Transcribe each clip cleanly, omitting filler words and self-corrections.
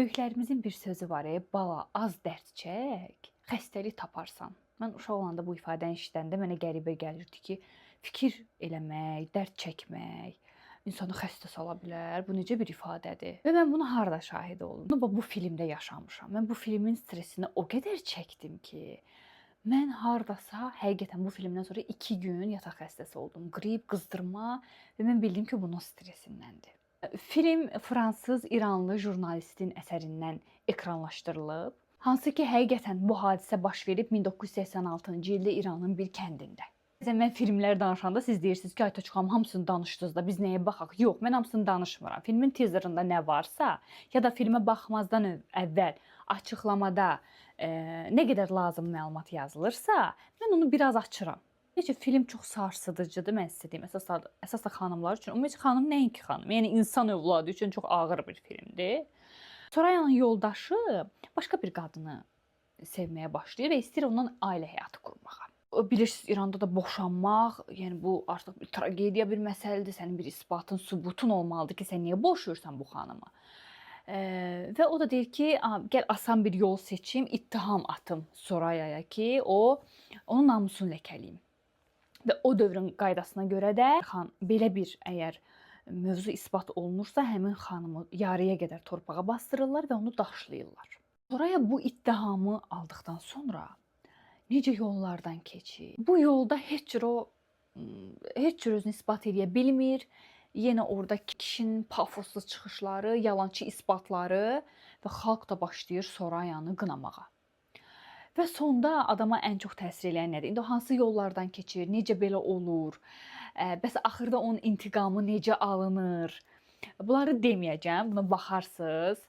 Böyüklərimizin bir sözü var, bala, az dərd çək, xəstəlik taparsan. Mən uşaq olanda bu ifadəni eşidəndə mənə qəribə gəlirdi ki, fikir eləmək, dərd çəkmək insanı xəstə sala bilər. Bu necə bir ifadədir? Və mən bunu harda şahid oldum? Bu filmdə yaşamışam. Mən bu filmin stresini o qədər çəkdim ki, mən hardasa həqiqətən bu filmdən sonra 2 gün yataq xəstəsi oldum. Qrip, qızdırma və mən bildim ki, bunun stressindəndir. Film fransız-İranlı jurnalistin əsərindən ekranlaşdırılıb. Hansı ki, həqiqətən bu hadisə baş verib 1986-cı ildə İranın bir kəndində. Mən filmlər danışanda siz deyirsiniz ki, Aytaç xanım, hamısını danışdınız da biz nəyə baxaq? Yox, mən hamısını danışmıram. Filmin teaserında nə varsa ya da filmə baxmazdan əvvəl açıqlamada nə qədər lazım məlumat yazılırsa, mən onu biraz açıram. Necə film çox sarsıdıcıdır, mən sizə deyim. Əsas da xanımlar üçün. Ümumiyyətlə xanım nəinki xanım, yəni insan övladı üçün çox ağır bir filmdir. Sorayanın yoldaşı başqa bir qadını sevməyə başlayır və istəyir ondan ailə həyatı qurmağa. Bilirsiniz, İranda da boşanmaq, yəni bu artıq bir tragediya bir məsələdir. Sənin bir isbatın, sübutun olmalıdır ki, sən niyə boşayırsan bu xanımı? Və o da deyir ki, gəl asan bir yol seçim, ittiham atım Sorayaya ki, onun namusunu ləkəliyim. Və o dövrün qaydasına görə də belə bir əgər mövzu isbat olunursa, həmin xanımı yarıya qədər torpağa bastırırlar və onu daşlayırlar. Soraya bu ittihamı aldıqdan sonra necə yollardan keçir? Bu yolda heç cür özünü isbat edə bilmir. Yenə orada kişinin pafoslu çıxışları, yalançı isbatları və xalq da başlayır Sorayanı qınamağa. Və sonda adama ən çox təsir edən nədir? İndi hansı yollardan keçir, necə belə olur? Bəs axırda onun intiqamı necə alınır? Bunları deməyəcəm, buna baxarsınız.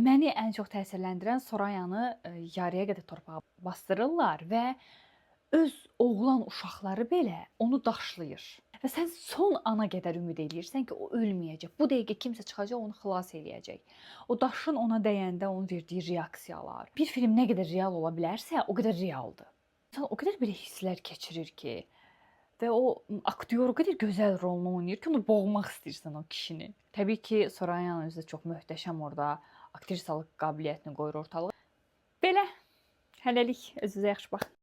Məni ən çox təsirləndirən Sorayanı yarıya qədər torpağa bastırırlar və öz oğlan uşaqları belə onu daşlayır. Və sən son ana qədər ümid edirsən ki, o ölməyəcək. Bu dəqiqə kimsə çıxacaq, onu xilas eləyəcək. O daşın ona dəyəndə onun verdiyi reaksiyalar. Bir film nə qədər real ola bilərsə, o qədər realdır. İnsan o qədər belə hisslər keçirir ki, və o aktyor o qədər gözəl rolunu oynayır ki, onu boğmaq istəyirsən o kişini. Təbii ki, Sorayanın özü də çox möhtəşəm orada aktrisalıq qabiliyyətini qoyur ortalığa. Belə, hələlik özünüzə yaxşı baxın.